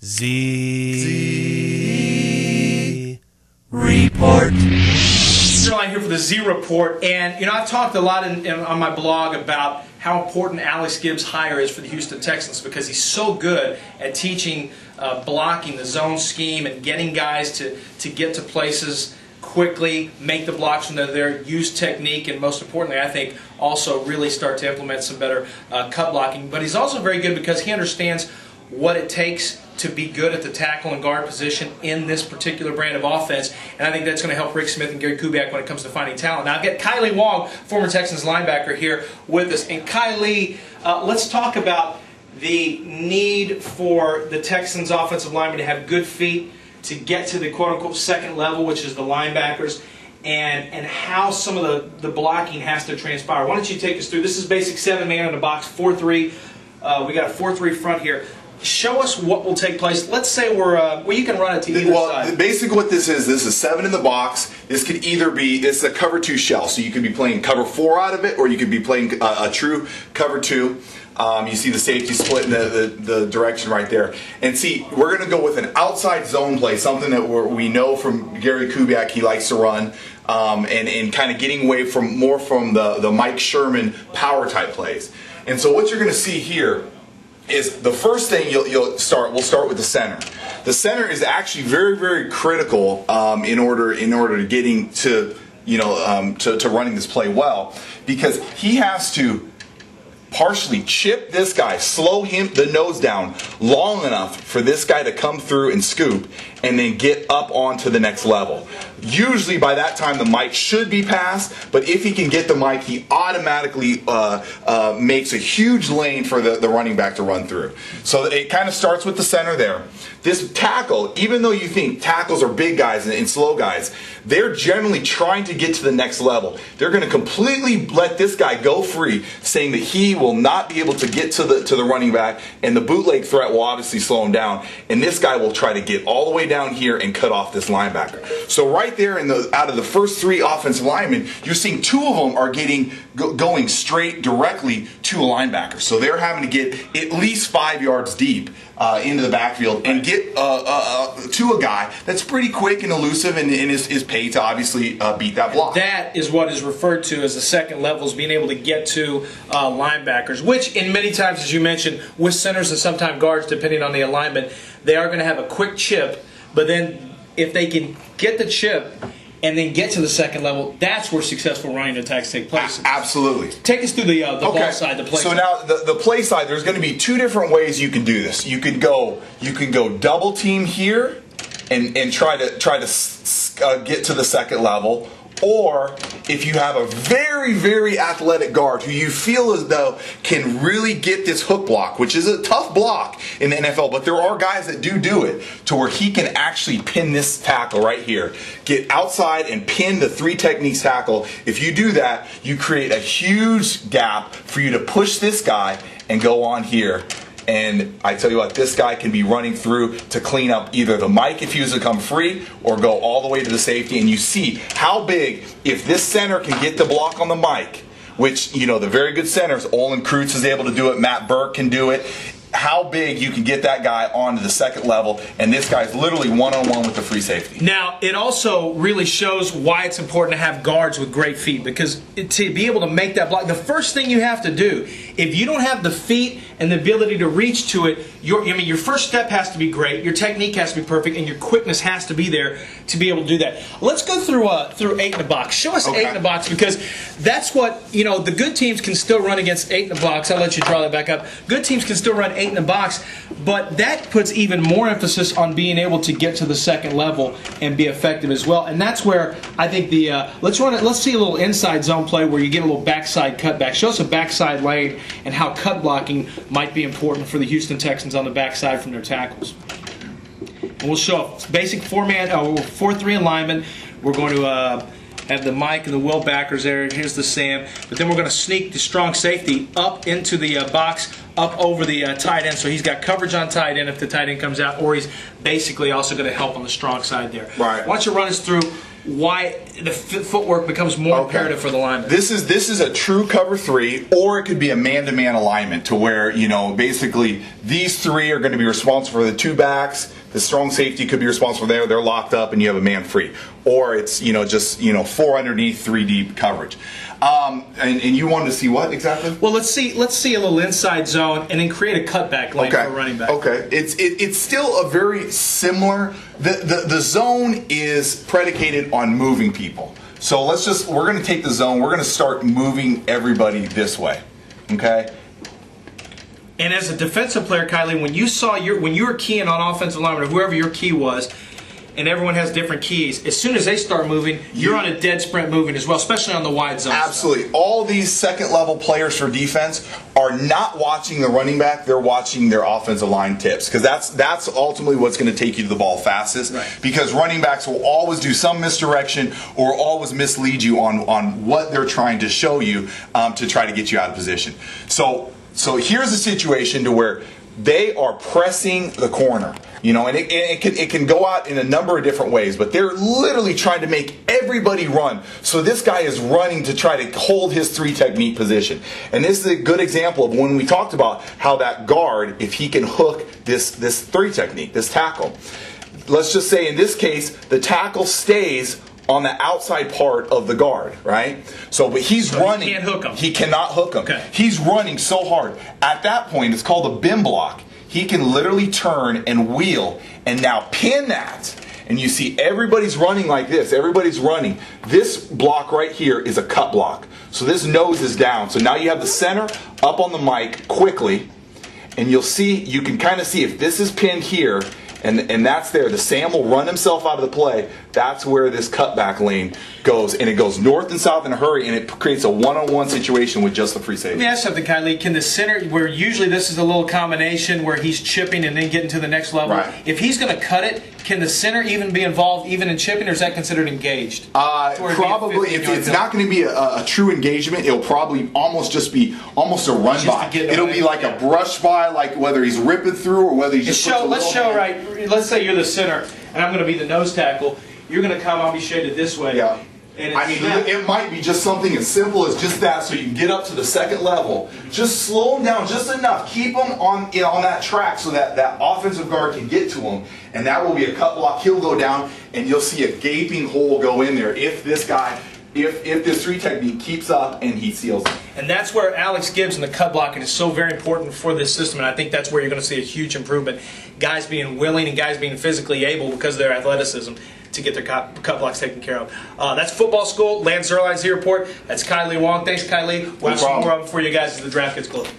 Z Report. Zierlein here for the Z Report, and I've talked a lot on my blog about how important Alex Gibbs' hire is for the Houston Texans because he's so good at teaching blocking the zone scheme and getting guys to get to places quickly, make the blocks when they're there, use technique, and most importantly, I think, also really start to implement some better cut blocking. But he's also very good because he understands what it takes to be good at the tackle and guard position in this particular brand of offense, and I think that's going to help Rick Smith and Gary Kubiak when it comes to finding talent. Now I've got Kailee Wong, former Texans linebacker, here with us. And Kailee, let's talk about the need for the Texans offensive linemen to have good feet to get to the quote-unquote second level, which is the linebackers, and how some of the blocking has to transpire. Why don't you take us through? This is basic 7-man in the box, 4-3. We got a 4-3 front here. Show us what will take place. Let's say well, you can run it to either side. Basically what this is 7 in the box. This could either be, it's a cover 2 shell, so you could be playing cover 4 out of it, or you could be playing a true cover 2. You see the safety split in the direction right there. And see, we're going to go with an outside zone play, something that we know from Gary Kubiak he likes to run, and kind of getting away from more from the Mike Sherman power type plays. And so what you're going to see here is the first thing we'll start with the center. The center is actually very, very critical in order to getting to to running this play well, because he has to partially chip this guy, slow the nose down long enough for this guy to come through and scoop, and then get up onto the next level. Usually by that time the mic should be passed, but if he can get the mic, he automatically makes a huge lane for the running back to run through. So it kind of starts with the center there. This tackle, even though you think tackles are big guys and slow guys, they're generally trying to get to the next level. They're going to completely let this guy go free, saying that he will not be able to get to the running back, and the bootleg threat will obviously slow him down, and this guy will try to get all the way down here and cut off this linebacker. So right there, out of the first 3 offensive linemen, you're seeing 2 of them are going straight directly to a linebacker. So they're having to get at least 5 yards deep into the backfield and get to a guy that's pretty quick and elusive and is paid to obviously beat that block. That is what is referred to as the second level, is being able to get to linebackers, which in many times, as you mentioned, with centers and sometimes guards, depending on the alignment, they are going to have a quick chip, but then if they can get the chip and then get to the second level, that's where successful running attacks take place. Absolutely. Take us through the ball side, the play so side. Now the play side, there's going to be 2 different ways you can do this. You can go double team here and try to get to the second level. Or if you have a very, very athletic guard who you feel as though can really get this hook block, which is a tough block in the NFL, but there are guys that do it to where he can actually pin this tackle right here. Get outside and pin the 3 techniques tackle. If you do that, you create a huge gap for you to push this guy and go on here. And I tell you what, this guy can be running through to clean up either the mic if he was to come free or go all the way to the safety. And you see how big, if this center can get the block on the mic, which, the very good centers, Olin Kreutz is able to do it, Matt Burke can do it, how big you can get that guy onto the second level, and this guy's literally one-on-one with the free safety. Now, it also really shows why it's important to have guards with great feet, because to be able to make that block, the first thing you have to do, if you don't have the feet and the ability to reach to it, your first step has to be great, your technique has to be perfect, and your quickness has to be there to be able to do that. Let's go through 8 in the box. Show us 8 in the box, because that's what, the good teams can still run against 8 in the box. I'll let you draw that back up. Good teams can still run 8 in the box, but that puts even more emphasis on being able to get to the second level and be effective as well. And that's where I think let's see a little inside zone play where you get a little backside cutback. Show us a backside lane and how cut blocking might be important for the Houston Texans on the backside from their tackles. And we'll show a basic 4-3 alignment. We're going to have the Mike and the Will backers there. Here's the Sam. But then we're going to sneak the strong safety up into the box, up over the tight end. So he's got coverage on tight end if the tight end comes out, or he's basically also going to help on the strong side there. Right. Why don't you run us through why the footwork becomes more imperative for the lineman. This is a true cover 3, or it could be a man-to-man alignment to where, basically these 3 are going to be responsible for the 2 backs. The strong safety could be responsible there. They're locked up, and you have a man free. Or it's just 4 underneath, 3 deep coverage. And you wanted to see what exactly? Well, let's see a little inside zone, and then create a cutback lane for a running back. Okay, it's still a very similar. The zone is predicated on moving people. So we're going to take the zone. We're going to start moving everybody this way. Okay. And as a defensive player, Kailee, when you were keying on offensive lineman or whoever your key was, and everyone has different keys, as soon as they start moving, you're on a dead sprint moving as well, especially on the wide zone. Absolutely. All these second-level players for defense are not watching the running back. They're watching their offensive line tips, because that's ultimately what's going to take you to the ball fastest. Right. Because running backs will always do some misdirection or always mislead you on what they're trying to show you to try to get you out of position. So here's a situation to where they are pressing the corner, and it can go out in a number of different ways, but they're literally trying to make everybody run. So this guy is running to try to hold his 3 technique position. And this is a good example of when we talked about how that guard, if he can hook this 3 technique, this tackle. Let's just say in this case, the tackle stays on the outside part of the guard, right? But he's running. He can't hook him. He cannot hook him. Okay. He's running so hard. At that point, it's called a bin block. He can literally turn and wheel and now pin that. And you see everybody's running like this. Everybody's running. This block right here is a cut block. So this nose is down. So now you have the center up on the mic quickly. And you can kind of see if this is pinned here, and that's there. The Sam will run himself out of the play. That's where this cutback lane goes, and it goes north and south in a hurry, and it creates a one-on-one situation with just the free safety. Let me ask something, Kailee. Can the center, where usually this is a little combination where he's chipping and then getting to the next level, right. If he's going to cut it, can the center even be involved even in chipping, or is that considered engaged? Probably, if it's not going to be a true engagement, it'll probably almost just be almost a run by. It'll be like a brush by, like whether he's ripping through or whether he's just Let's say you're the center, and I'm going to be the nose tackle. You're going to come, I'll be shaded this way. Yeah. And it might be just something as simple as just that, so you can get up to the second level. Just slow them down just enough. Keep them on that track so that offensive guard can get to him, and that will be a cut block. He'll go down, and you'll see a gaping hole go in there if this guy, if this 3 technique keeps up and he seals it. And that's where Alex Gibbs and the cut blocking is so very important for this system, and I think that's where you're going to see a huge improvement. Guys being willing and guys being physically able because of their athleticism to get their cut blocks taken care of. That's football school. Lance Zierlein, Z Report. That's Kailee Wong. Thanks, Kailee. We'll have some more of them for you guys as the draft gets close.